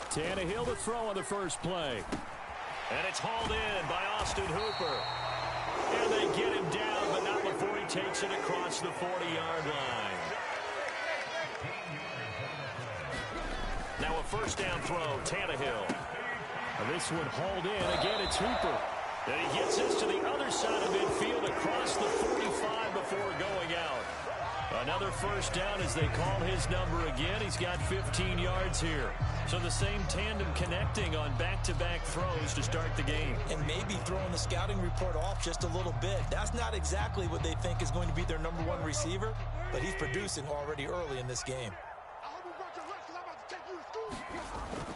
Tannehill to throw on the first play. And it's hauled in by Austin Hooper. And they get him down, but not before he takes it across the 40-yard line. Now a first down throw, Tannehill. This one hauled in. Again, it's Hooper. And he gets this to the other side of midfield across the 45 before going out. Another first down as they call his number again. He's got 15 yards here. So the same tandem connecting on back-to-back throws to start the game. And maybe throwing the scouting report off just a little bit. That's not exactly what they think is going to be their number one receiver, but he's producing already early in this game.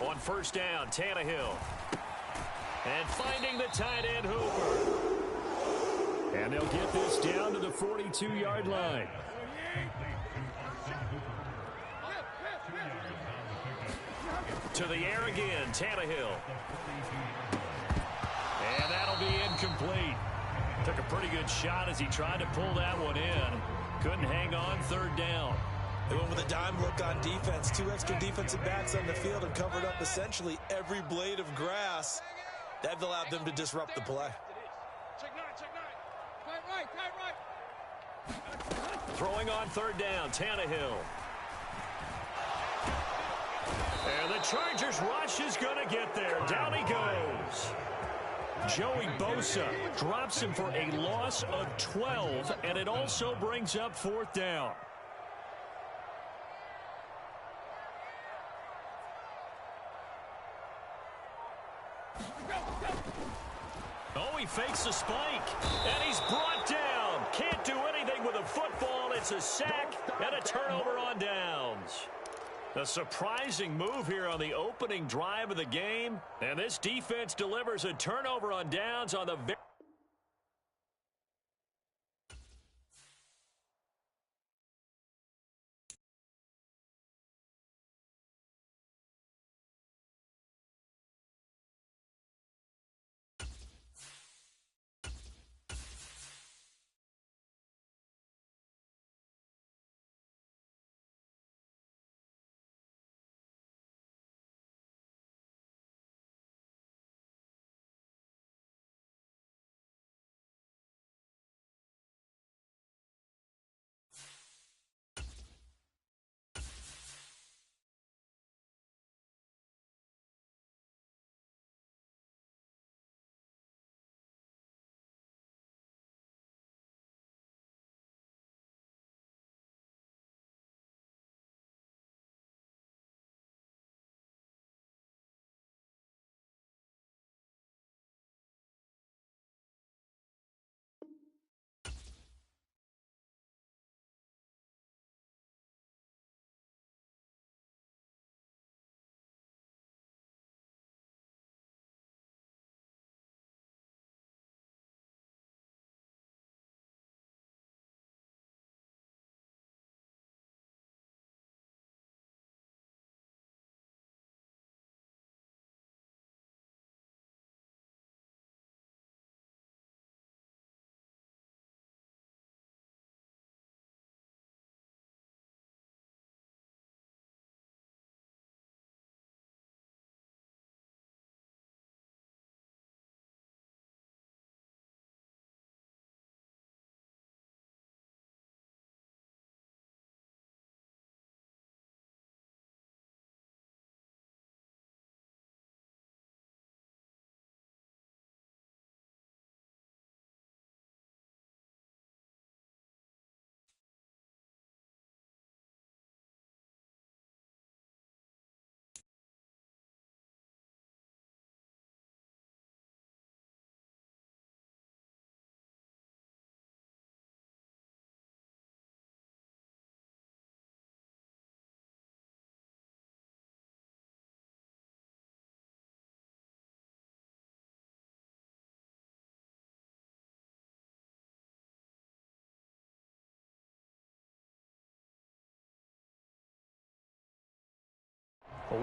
On first down, Tannehill. And finding the tight end, Hooper. And they'll get this down to the 42-yard line. To the air again, Tannehill. And that'll be incomplete. Took a pretty good shot as he tried to pull that one in. Couldn't hang on third down. They went with a dime look on defense. 2 extra defensive backs on the field and covered up essentially every blade of grass. That allowed them to disrupt the play. Throwing on third down, Tannehill. And the Chargers rush is going to get there. Down he goes. Joey Bosa drops him for a loss of 12, and it also brings up fourth down. Oh, he fakes a spike, and he's brought down. Can't do anything with a football. It's a sack and a turnover on downs. A surprising move here on the opening drive of the game, and this defense delivers a turnover on downs on the very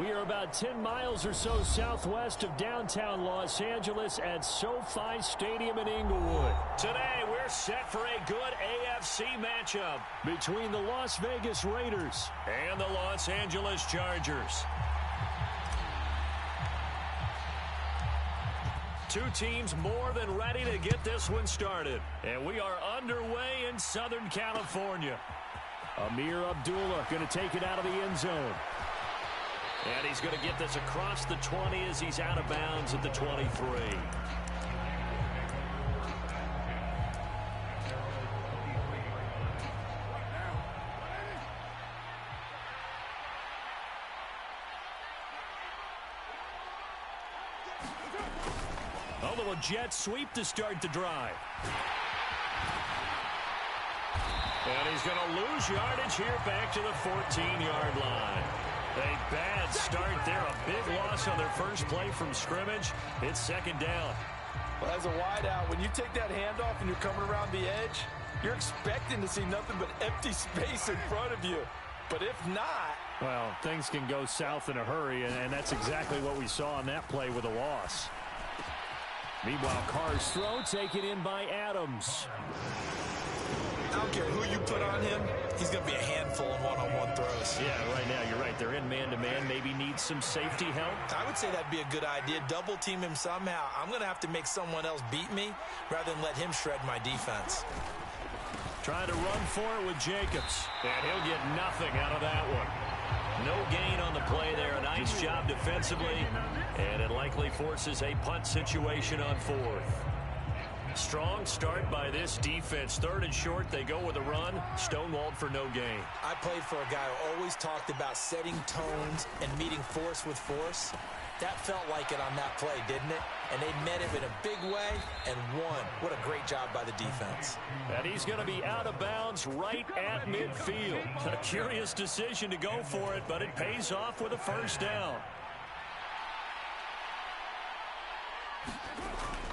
We are about 10 miles or so southwest of downtown Los Angeles at SoFi Stadium in Inglewood. Today, we're set for a good AFC matchup between the Las Vegas Raiders and the Los Angeles Chargers. Two teams more than ready to get this one started. And we are underway in Southern California. Amir Abdullah going to take it out of the end zone. And he's going to get this across the 20 as he's out of bounds at the 23. A little jet sweep to start the drive. And he's going to lose yardage here back to the 14-yard line. A bad start there. A big loss on their first play from scrimmage. It's second down. Well, as a wideout, when you take that handoff and you're coming around the edge, you're expecting to see nothing but empty space in front of you. But if not... Well, things can go south in a hurry, and that's exactly what we saw on that play with a loss. Meanwhile, Carr's throw taken in by Adams. I don't care who you put on him, he's going to be a handful in one-on-one throws. Yeah, right now you're right. They're in man-to-man. Maybe needs some safety help. I would say that'd be a good idea. Double team him somehow. I'm going to have to make someone else beat me rather than let him shred my defense. Trying to run for it with Jacobs. And he'll get nothing out of that one. No gain on the play there. A nice job defensively. And it likely forces a punt situation on fourth. Strong start by this defense. Third and short, they go with a run. Stonewalled for no gain. I played for a guy who always talked about setting tones and meeting force with force. That felt like it on that play, didn't it? And they met him in a big way and won. What a great job by the defense. And he's going to be out of bounds right at midfield. A curious decision to go for it, but it pays off with a first down.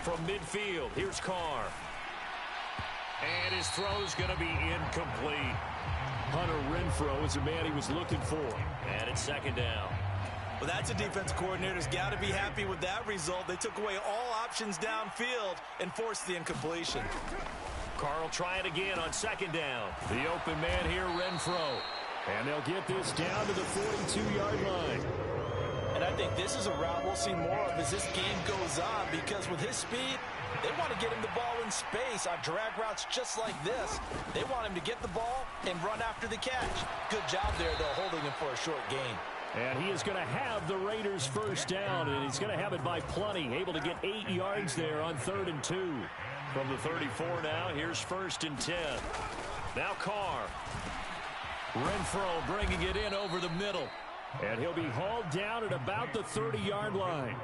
From midfield, here's Carr. And his throw's going to be incomplete. Hunter Renfrow is the man he was looking for. And it's second down. Well, that's a defense coordinator's got to be happy with that result. They took away all options downfield and forced the incompletion. Carr will try it again on second down. The open man here, Renfrow. And they'll get this down to the 42-yard line. And I think this is a route we'll see more of as this game goes on, because with his speed, they want to get him the ball in space on drag routes just like this. They want him to get the ball and run after the catch. Good job there, though, holding him for a short gain. And he is going to have the Raiders first down, and he's going to have it by plenty. Able to get 8 yards there on 3rd and 2. From the 34 now, here's 1st and 10. Now Carr. Renfrow bringing it in over the middle. And he'll be hauled down at about the 30-yard line.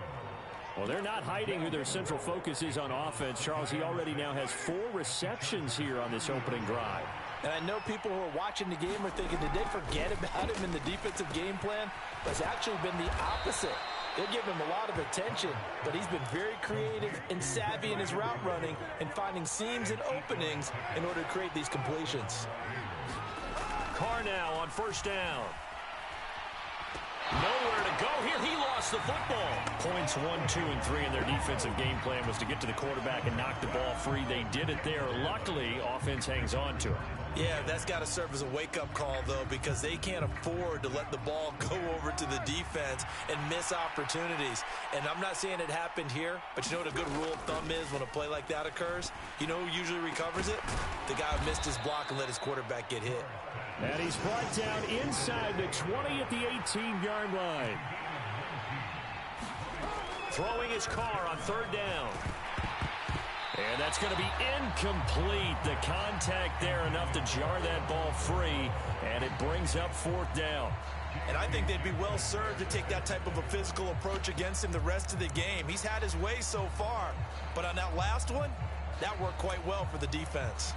Well, they're not hiding who their central focus is on offense. Charles, he already now has 4 receptions here on this opening drive. And I know people who are watching the game are thinking, did they forget about him in the defensive game plan? But it's actually been the opposite. They'll give him a lot of attention, but he's been very creative and savvy in his route running and finding seams and openings in order to create these completions. Carr now on first down. Nowhere to go here. He lost the football. Points 1, 2, and 3 in their defensive game plan was to get to the quarterback and knock the ball free. They did it there. Luckily, offense hangs on to it. Yeah, that's got to serve as a wake-up call, though, because they can't afford to let the ball go over to the defense and miss opportunities. And I'm not saying it happened here, but you know what a good rule of thumb is when a play like that occurs? You know who usually recovers it? The guy who missed his block and let his quarterback get hit. And he's brought down inside the 20 at the 18-yard line. Throwing his Carr on 3rd down. And that's going to be incomplete. The contact there enough to jar that ball free, and it brings up 4th down. And I think they'd be well served to take that type of a physical approach against him the rest of the game. He's had his way so far, but on that last one, that worked quite well for the defense.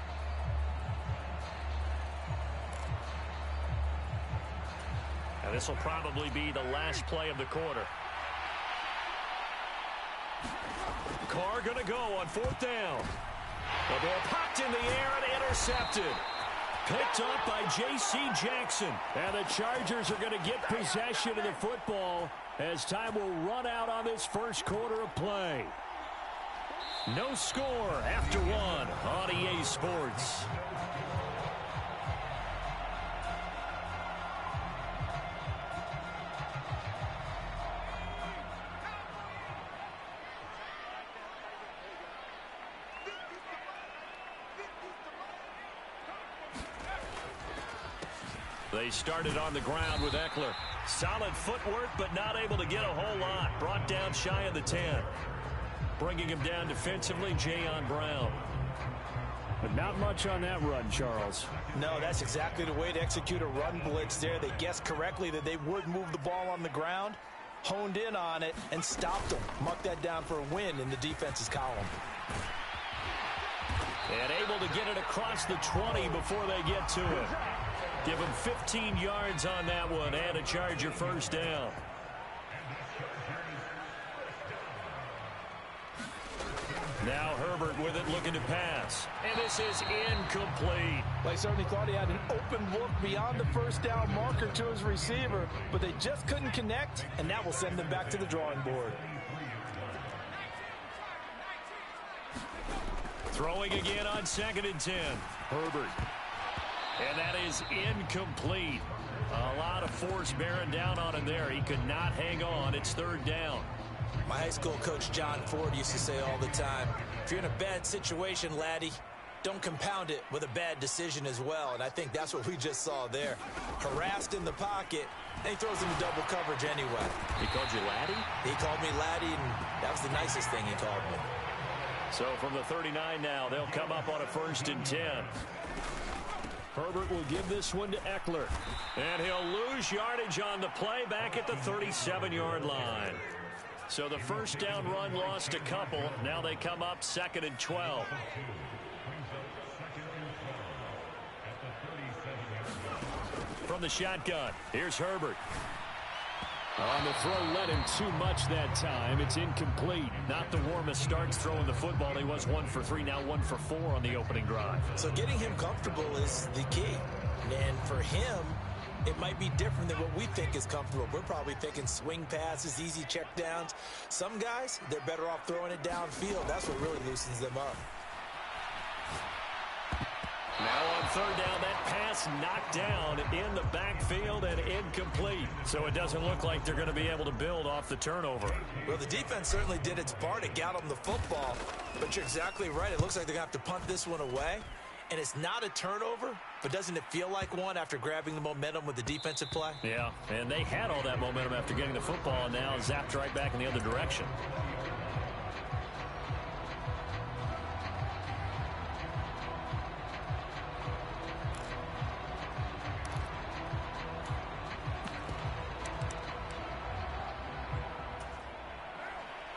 And this will probably be the last play of the quarter. Carr going to go on 4th down. The ball popped in the air and intercepted. Picked up by J.C. Jackson. And the Chargers are going to get possession of the football as time will run out on this first quarter of play. No score after 1 on EA Sports. They started on the ground with Eckler. Solid footwork, but not able to get a whole lot. Brought down shy of the 10. Bringing him down defensively, Jayon Brown. But not much on that run, Charles. No, that's exactly the way to execute a run blitz there. They guessed correctly that they would move the ball on the ground, honed in on it, and stopped them. Marked that down for a win in the defense's column. And able to get it across the 20 before they get to it. Give him 15 yards on that one and a Charger first down. Now Herbert with it, looking to pass. And this is incomplete. Well, I certainly thought he had an open look beyond the first down marker to his receiver, but they just couldn't connect, and that will send them back to the drawing board. Throwing again on 2nd and 10. Herbert. And that is incomplete. A lot of force bearing down on him there. He could not hang on. It's 3rd down. My high school coach, John Ford, used to say all the time, if you're in a bad situation, laddie, don't compound it with a bad decision as well. And I think that's what we just saw there. Harassed in the pocket, and he throws into double coverage anyway. He called you laddie? He called me laddie, and that was the nicest thing he called me. So from the 39 now, they'll come up on a 1st and 10. Herbert will give this one to Eckler. And he'll lose yardage on the play back at the 37-yard line. So the first down run lost a couple. Now they come up 2nd and 12. From the shotgun, here's Herbert. On the throw, led him too much that time. It's incomplete. Not the warmest starts throwing the football. He was 1 for 3, now 1 for 4 on the opening drive. So getting him comfortable is the key. And for him, it might be different than what we think is comfortable. We're probably thinking swing passes, easy checkdowns. Some guys, they're better off throwing it downfield. That's what really loosens them up. Now on 3rd down, that pass knocked down in the backfield and incomplete. So it doesn't look like they're going to be able to build off the turnover. Well, the defense certainly did its part to get them the football. But you're exactly right. It looks like they're going to have to punt this one away. And it's not a turnover, but doesn't it feel like one after grabbing the momentum with the defensive play? Yeah, and they had all that momentum after getting the football, and now zapped right back in the other direction.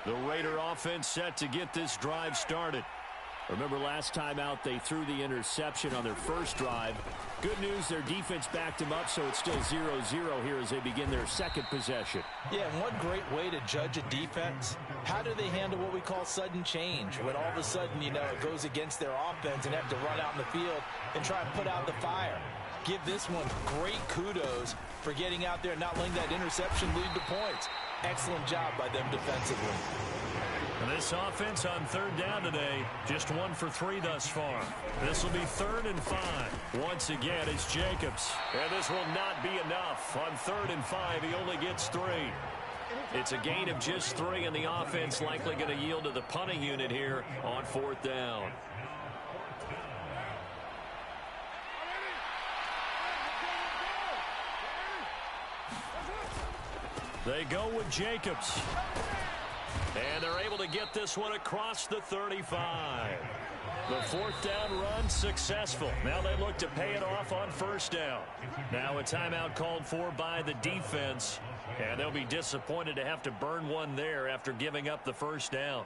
The Raider offense set to get this drive started. Remember last time out they threw the interception on their first drive. Good news, their defense backed them up, so it's still 0-0 here as they begin their second possession. Yeah, and one great way to judge a defense, how do they handle what we call sudden change? When all of a sudden, you know, it goes against their offense and have to run out in the field and try and put out the fire. Give this one great kudos for getting out there and not letting that interception lead to points. Excellent job by them defensively. And this offense on 3rd down today, just 1 for 3 thus far. This will be 3rd and 5. Once again, it's Jacobs. And this will not be enough. On 3rd and 5, he only gets 3. It's a gain of just 3, and the offense likely going to yield to the punting unit here on 4th down. They go with Jacobs. And they're able to get this one across the 35. The 4th down run successful. Now they look to pay it off on 1st down. Now a timeout called for by the defense. And they'll be disappointed to have to burn one there after giving up the 1st down.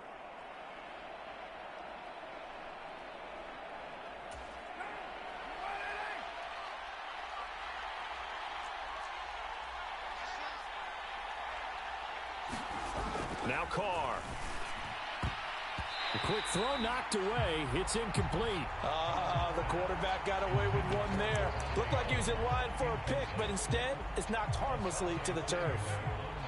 Now Carr. The quick throw knocked away. It's incomplete. The quarterback got away with one there. Looked like he was in line for a pick, but instead it's knocked harmlessly to the turf.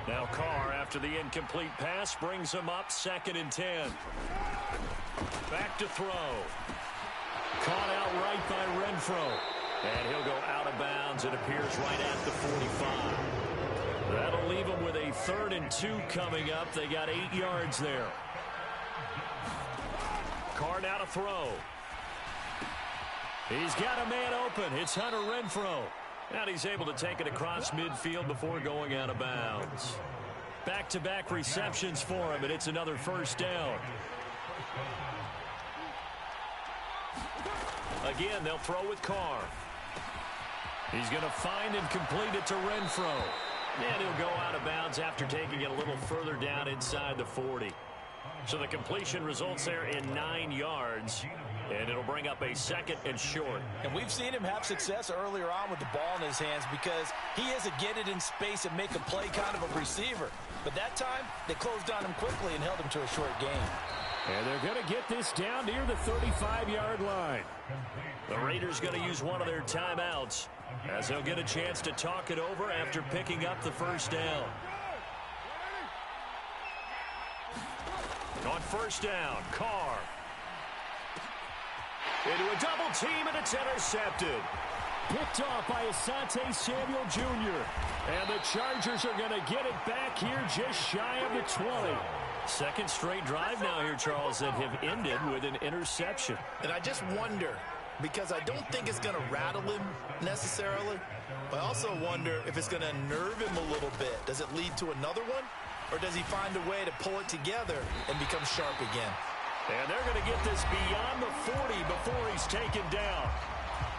Now Carr, after the incomplete pass, brings him up 2nd and 10. Back to throw. Caught out right by Renfro. And he'll go out of bounds. It appears right at the 45. That'll leave them with a 3rd and 2 coming up. They got 8 yards there. Carr now to throw. He's got a man open. It's Hunter Renfro. And he's able to take it across midfield before going out of bounds. Back-to-back receptions for him, and it's another first down. Again, they'll throw with Carr. He's going to find and complete it to Renfro. And he'll go out of bounds after taking it a little further down inside the 40. So the completion results there in 9 yards. And it'll bring up a second and short. And we've seen him have success earlier on with the ball in his hands because he is a get it in space and make a play kind of a receiver. But that time, they closed on him quickly and held him to a short gain. And they're going to get this down near the 35-yard line. The Raiders going to use one of their timeouts as they'll get a chance to talk it over after picking up the first down. On first down, Carr. Into a double team, and it's intercepted. Picked off by Asante Samuel Jr. And the Chargers are going to get it back here just shy of the 20. Second straight drive now here, Charles, that have ended with an interception. And I just wonder, because I don't think it's going to rattle him necessarily, but I also wonder if it's going to unnerve him a little bit. Does it lead to another one? Or does he find a way to pull it together and become sharp again? And they're going to get this beyond the 40 before he's taken down.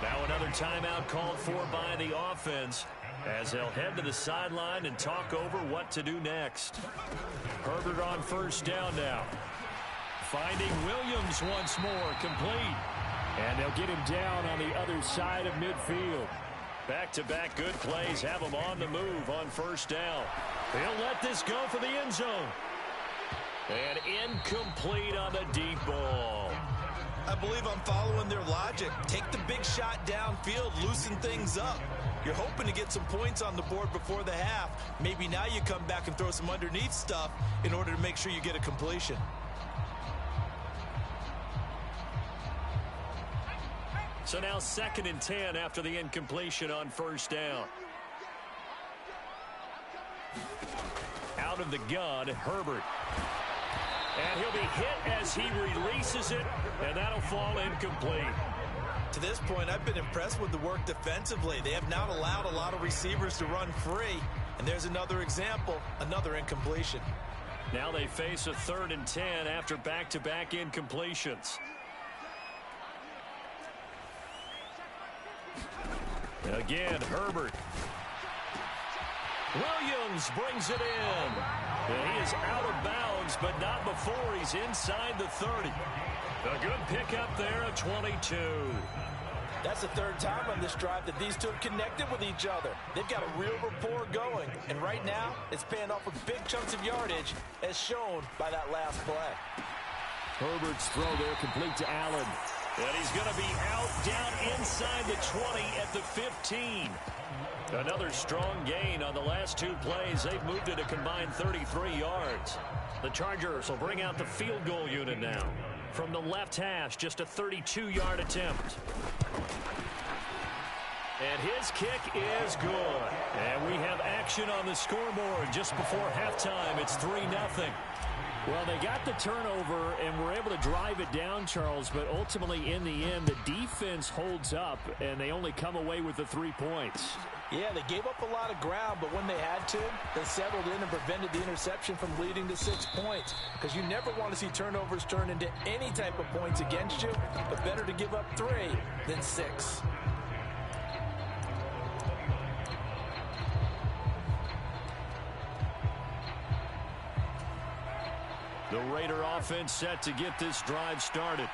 Now another timeout called for by the offense as they'll head to the sideline and talk over what to do next. Herbert on first down now. Finding Williams once more, complete. And they'll get him down on the other side of midfield. Back-to-back good plays have him on the move on first down. They'll let this go for the end zone. And incomplete on the deep ball. I believe I'm following their logic. Take the big shot downfield, loosen things up. You're hoping to get some points on the board before the half. Maybe now you come back and throw some underneath stuff in order to make sure you get a completion. So now 2nd and 10 after the incompletion on first down. Out of the gun, Herbert. And he'll be hit as he releases it, and that'll fall incomplete. To this point, I've been impressed with the work defensively. They have not allowed a lot of receivers to run free. And there's another example, another incompletion. Now they face a 3rd and 10 after back-to-back incompletions. Again, Herbert. Williams brings it in. And he is out of bounds, but not before he's inside the 30. A good pickup there at 22. That's the 3rd time on this drive that these two have connected with each other. They've got a real rapport going. And right now, it's paying off with big chunks of yardage, as shown by that last play. Herbert's throw there complete to Allen. And he's going to be out down inside the 20 at the 15. Another strong gain on the last 2 plays. They've moved it a combined 33 yards. The Chargers will bring out the field goal unit now. From the left hash, just a 32-yard attempt. And his kick is good. And we have action on the scoreboard just before halftime. It's 3-0. Well, they got the turnover and were able to drive it down, Charles, but ultimately in the end, the defense holds up, and they only come away with the 3 points. Yeah, they gave up a lot of ground, but when they had to, they settled in and prevented the interception from leading to 6 points. Because you never want to see turnovers turn into any type of points against you, but better to give up 3 than 6. The Raider offense set to get this drive started.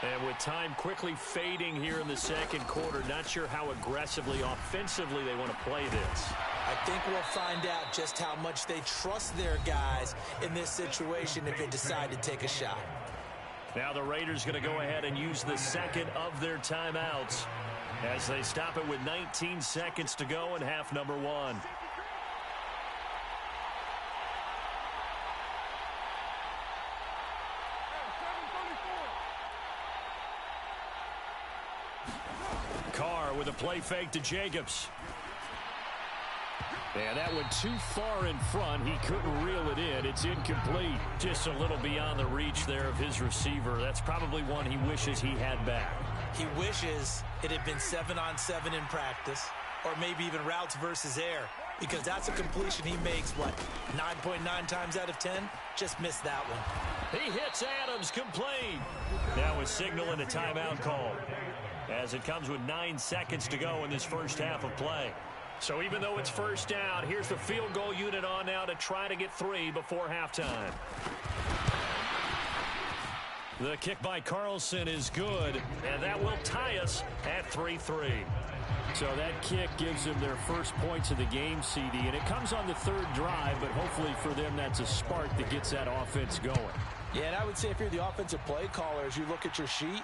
And with time quickly fading here in the second quarter, not sure how aggressively, offensively they want to play this. I think we'll find out just how much they trust their guys in this situation if they decide to take a shot. Now the Raiders going to go ahead and use the second of their timeouts as they stop it with 19 seconds to go in half number 1. Carr with a play fake to Jacobs. And that went too far in front. He couldn't reel it in. It's incomplete. Just a little beyond the reach there of his receiver. That's probably one he wishes he had back. He wishes it had been 7-on-7 in practice. or maybe even routes versus air, because that's a completion he makes, what, 9.9 times out of 10? Just missed that one. He hits Adams complete. Now a signal and a timeout call, as it comes with 9 seconds to go in this first half of play. So even though it's first down, here's the field goal unit on now to try to get 3 before halftime. The kick by Carlson is good, and that will tie us at 3-3. So that kick gives them their first points of the game, CD, and it comes on the 3rd drive, but hopefully for them that's a spark that gets that offense going. Yeah, and I would say if you're the offensive play caller, as you look at your sheet,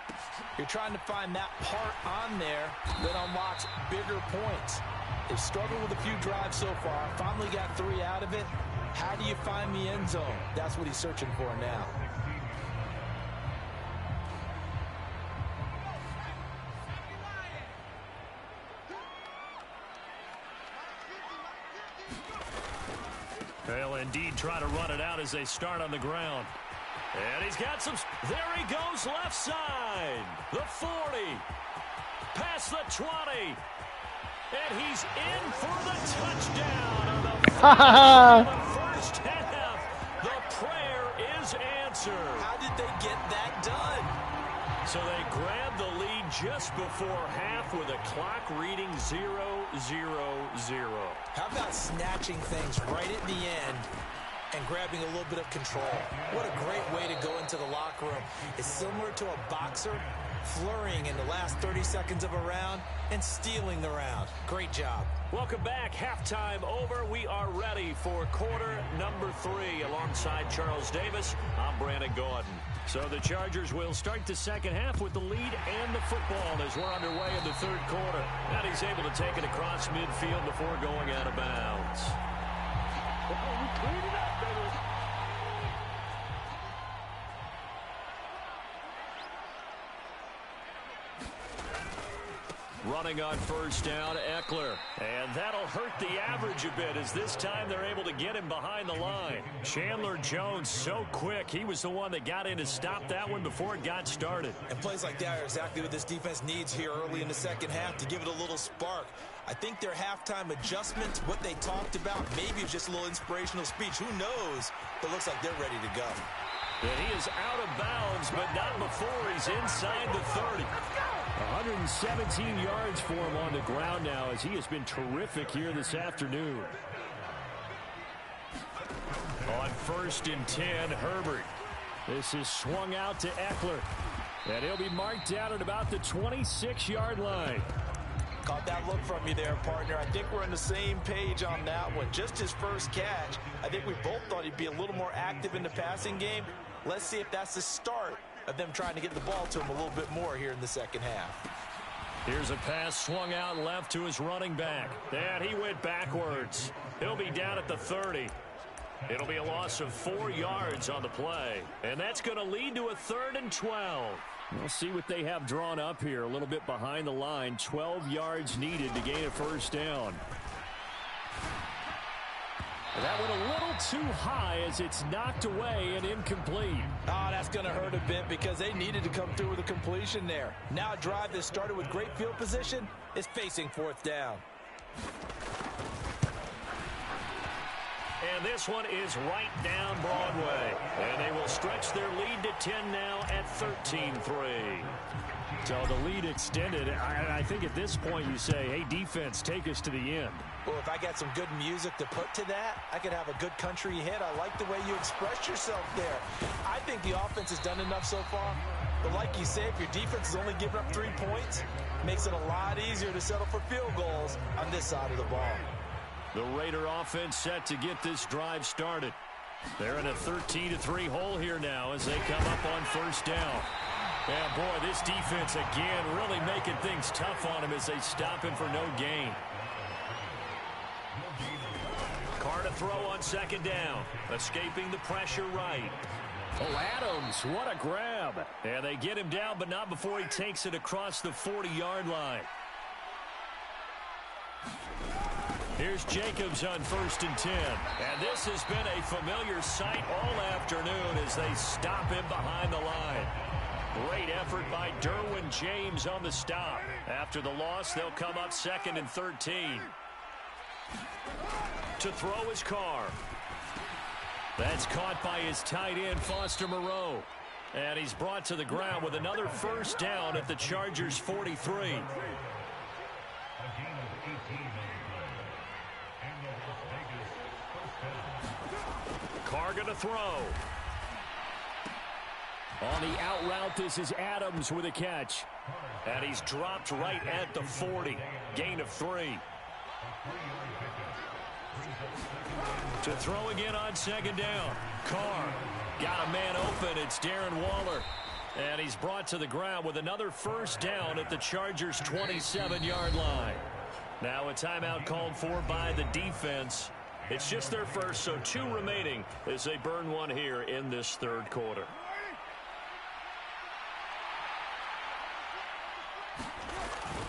you're trying to find that part on there that unlocks bigger points. They've struggled with a few drives so far, finally got 3 out of it. How do you find the end zone? That's what he's searching for now. They'll indeed try to run it out as they start on the ground. And he's got some. There he goes, left side. The 40. Past the 20. And he's in for the touchdown on the first half. The prayer is answered. How did they get that done? So they grabbed the lead just before half with a clock reading 0-0-0. How about snatching things right at the end and grabbing a little bit of control? What a great way to go into the locker room. It's similar to a boxer flurrying in the last 30 seconds of a round and stealing the round. Great job. Welcome back. Halftime over. We are ready for quarter number 3. Alongside Charles Davis, I'm Brandon Gordon. So the Chargers will start the second half with the lead and the football as we're underway in the 3rd quarter. And he's able to take it across midfield before going out of bounds. Running on first down, Eckler. And that'll hurt the average a bit as this time they're able to get him behind the line. Chandler Jones so quick. He was the one that got in to stop that one before it got started. And plays like that are exactly what this defense needs here early in the second half to give it a little spark. I think their halftime adjustments, what they talked about, maybe it's just a little inspirational speech. Who knows? But it looks like they're ready to go. And he is out of bounds, but not before he's inside the 30. 117 yards for him on the ground now as he has been terrific here this afternoon. On 1st and 10, Herbert. This is swung out to Eckler. And he'll be marked down at about the 26-yard line. Caught that look from you there, partner. I think we're on the same page on that one. Just his first catch. I think we both thought he'd be a little more active in the passing game. Let's see if that's the start of them trying to get the ball to him a little bit more here in the second half. Here's a pass swung out left to his running back. And he went backwards. He'll be down at the 30. It'll be a loss of 4 yards on the play. And that's going to lead to a 3rd and 12. We'll see what they have drawn up here. A little bit behind the line. 12 yards needed to gain a first down. That went a little too high as it's knocked away and incomplete. Oh, that's going to hurt a bit because they needed to come through with a completion there. Now a drive that started with great field position is facing 4th down. And this one is right down Broadway. And they will stretch their lead to 10 now at 13-3. So the lead extended. I think at this point you say, hey, defense, take us to the end. Well, if I got some good music to put to that, I could have a good country hit. I like the way you express yourself there. I think the offense has done enough so far. But like you say, if your defense is only giving up 3 points, it makes it a lot easier to settle for field goals on this side of the ball. The Raider offense set to get this drive started. They're in a 13-3 hole here now as they come up on first down. Yeah, boy, this defense again really making things tough on him as they stop him for no gain. Carr to throw on second down. Escaping the pressure right. Oh, Adams, what a grab. And they get him down, but not before he takes it across the 40-yard line. Here's Jacobs on 1st and 10. And this has been a familiar sight all afternoon as they stop him behind the line. Great effort by Derwin James on the stop. After the loss, they'll come up 2nd and 13. To throw his Carr. That's caught by his tight end, Foster Moreau. And he's brought to the ground with another first down at the Chargers' 43. Carr going to throw. On the out route, this is Adams with a catch. And he's dropped right at the 40. Gain of 3. To throw again on 2nd down. Carr got a man open. It's Darren Waller. And he's brought to the ground with another first down at the Chargers' 27-yard line. Now a timeout called for by the defense. It's just their first, so 2 remaining as they burn one here in this 3rd quarter.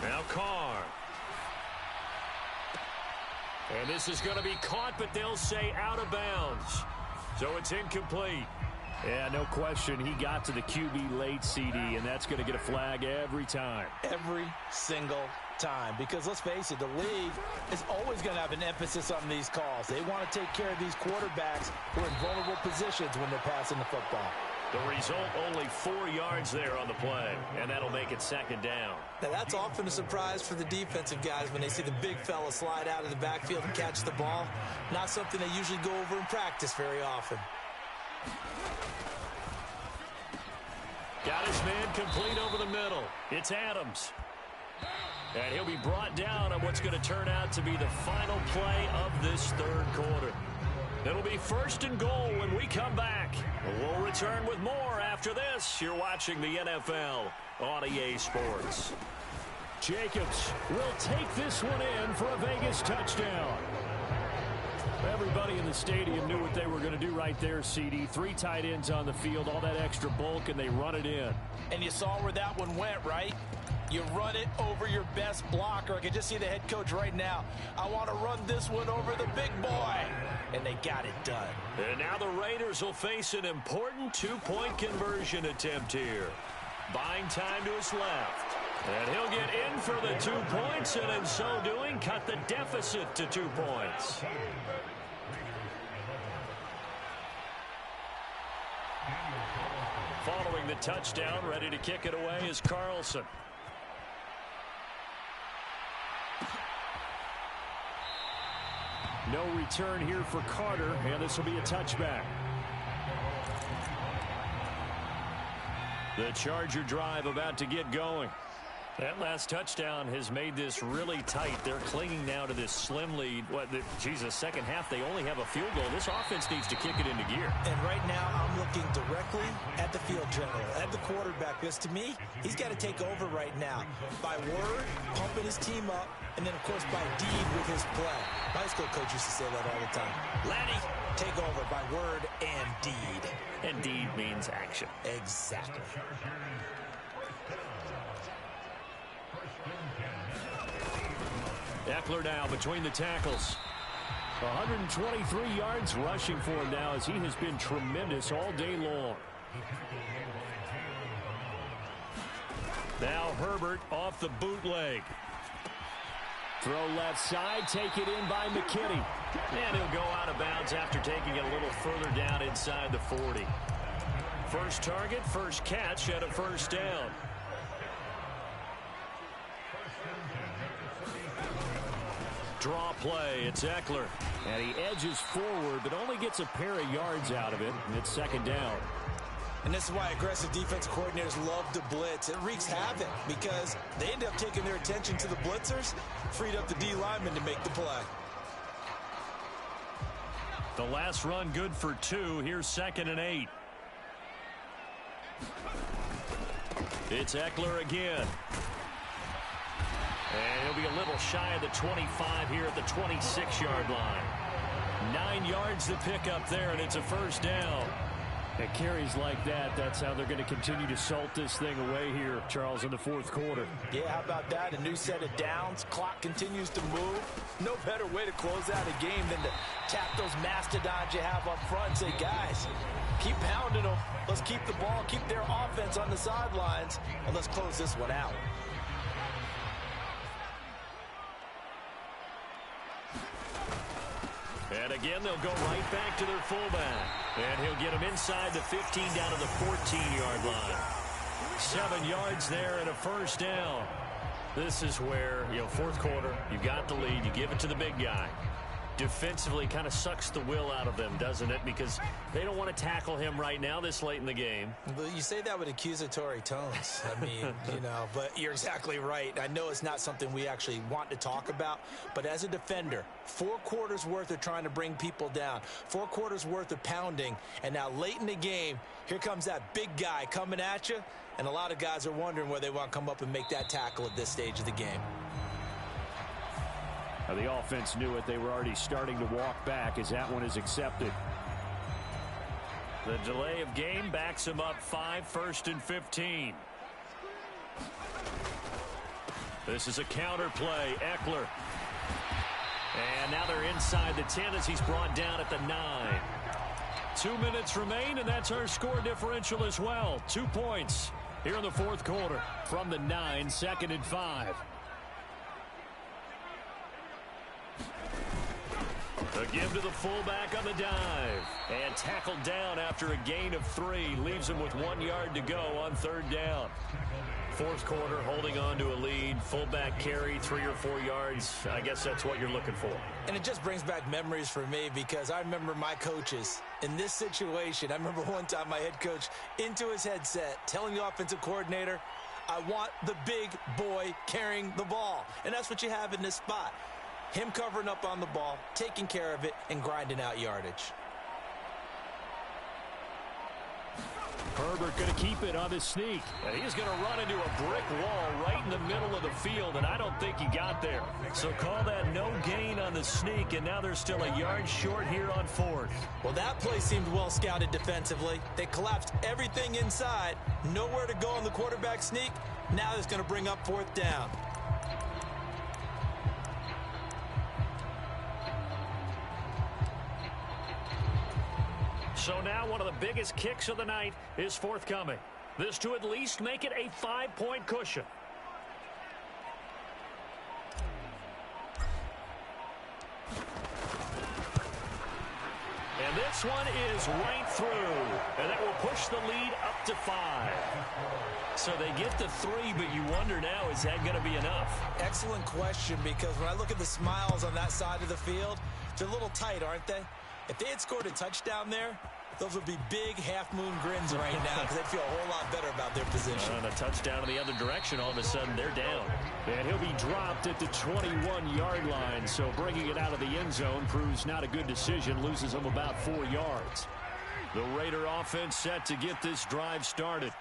Now Carr. And this is going to be caught, but they'll say out of bounds. So it's incomplete. Yeah, no question. He got to the QB late, CD, and that's going to get a flag every time. Every single time. Because let's face it, the league is always going to have an emphasis on these calls. They want to take care of these quarterbacks who are in vulnerable positions when they're passing the football. The result, only 4 yards there on the play, and that'll make it 2nd down. Now, that's often a surprise for the defensive guys when they see the big fella slide out of the backfield and catch the ball. Not something they usually go over in practice very often. Got his man complete over the middle. It's Adams. And he'll be brought down on what's going to turn out to be the final play of this 3rd quarter. It'll be 1st and goal when we come back. We'll return with more after this. You're watching the NFL on EA Sports. Jacobs will take this one in for a Vegas touchdown. Everybody in the stadium knew what they were going to do right there, CD. 3 tight ends on the field, all that extra bulk, and they run it in. And you saw where that one went, right? You run it over your best blocker. I can just see the head coach right now. I want to run this one over the big boy. And they got it done. And now the Raiders will face an important 2-point conversion attempt here. Buying time to his left. And he'll get in for the 2 points, and in so doing, cut the deficit to 2 points. Following the touchdown, ready to kick it away is Carlson. No return here for Carter, and this will be a touchback. The Charger drive about to get going. That last touchdown has made this really tight. They're clinging now to this slim lead. The second half, they only have a field goal. This offense needs to kick it into gear. And right now, I'm looking directly at the field general, at the quarterback. Because to me, he's got to take over right now. By word, pumping his team up, and then, of course, by deed with his play. My high school coach used to say that all the time. Laddie, take over by word and deed. And deed means action. Exactly. Eckler now between the tackles. 123 yards rushing for him now as he has been tremendous all day long. Now Herbert off the bootleg. Throw left side, take it in by McKinney. And he'll go out of bounds after taking it a little further down inside the 40. First target, first catch, and a first down. Draw play, it's Eckler. And he edges forward, but only gets a pair of yards out of it, and it's 2nd down. And this is why aggressive defensive coordinators love to blitz. It wreaks havoc because they end up taking their attention to the blitzers, freed up the D lineman to make the play. The last run good for 2. Here's 2nd and 8. It's Eckler again. And he'll be a little shy of the 25 here at the 26-yard line. 9 yards to pick up there, and it's a first down. And carries like that, that's how they're going to continue to salt this thing away here, Charles, in the fourth quarter. Yeah, how about that? A new set of downs. Clock continues to move. No better way to close out a game than to tap those mastodons you have up front and say, guys, keep pounding them. Let's keep the ball, keep their offense on the sidelines, and let's close this one out. And again, they'll go right back to their fullback. And he'll get him inside the 15 down to the 14-yard line. 7 yards there and a first down. This is where, fourth quarter, you got the lead, you give it to the big guy. Defensively kind of sucks the will out of them, doesn't it? Because they don't want to tackle him right now this late in the game. But you say that with accusatory tones. I mean, but you're exactly right. I know it's not something we actually want to talk about, but as a defender, 4 quarters worth of trying to bring people down, 4 quarters worth of pounding, and now late in the game, here comes that big guy coming at you, and a lot of guys are wondering where they want to come up and make that tackle at this stage of the game. The offense knew it. They were already starting to walk back as that one is accepted. The delay of game backs him up 5, 1st and 15. This is a counter play. Eckler. And now they're inside the 10 as he's brought down at the 9. 2 minutes remain, and that's our score differential as well. 2 points here in the fourth quarter from the 9, 2nd and 5. A give to the fullback on the dive. And tackled down after a gain of 3. Leaves him with 1 yard to go on 3rd down. Fourth quarter, holding on to a lead. Fullback carry, 3 or 4 yards. I guess that's what you're looking for. And it just brings back memories for me because I remember my coaches in this situation. I remember one time my head coach into his headset telling the offensive coordinator, I want the big boy carrying the ball. And that's what you have in this spot. Him covering up on the ball, taking care of it, and grinding out yardage. Herbert going to keep it on the sneak. And he's going to run into a brick wall right in the middle of the field, and I don't think he got there. So call that no gain on the sneak, and now they're still a yard short here on 4th. Well, that play seemed well scouted defensively. They collapsed everything inside. Nowhere to go on the quarterback sneak. Now it's going to bring up 4th down. So now one of the biggest kicks of the night is forthcoming. This to at least make it a 5-point cushion. And this one is right through. And that will push the lead up to 5. So they get to 3, but you wonder now, is that going to be enough? Excellent question, because when I look at the smiles on that side of the field, they're a little tight, aren't they? If they had scored a touchdown there, those would be big half-moon grins right now because they'd feel a whole lot better about their position. And a touchdown in the other direction, all of a sudden they're down. And he'll be dropped at the 21-yard line, so bringing it out of the end zone proves not a good decision, loses him about 4 yards. The Raider offense set to get this drive started.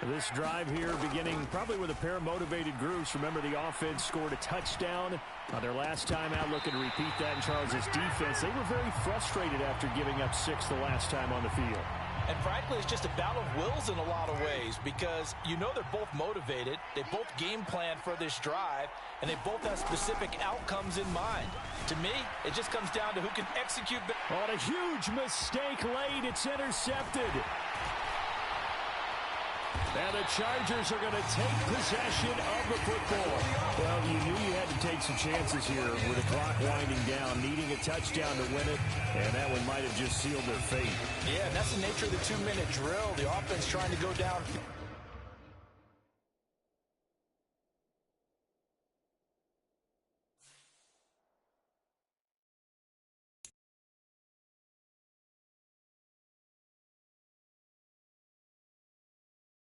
This drive here beginning probably with a pair of motivated groups. Remember, the offense scored a touchdown on their last time out. Looking to repeat that in Charles's defense. They were very frustrated after giving up 6 the last time on the field. And frankly, it's just a battle of wills in a lot of ways because they're both motivated. They both game plan for this drive, and they both have specific outcomes in mind. To me, it just comes down to who can execute. On a huge mistake late, it's intercepted. And the Chargers are going to take possession of the football. Well, you knew you had to take some chances here with the clock winding down, needing a touchdown to win it, and that one might have just sealed their fate. Yeah, and that's the nature of the 2-minute drill. The offense trying to go down.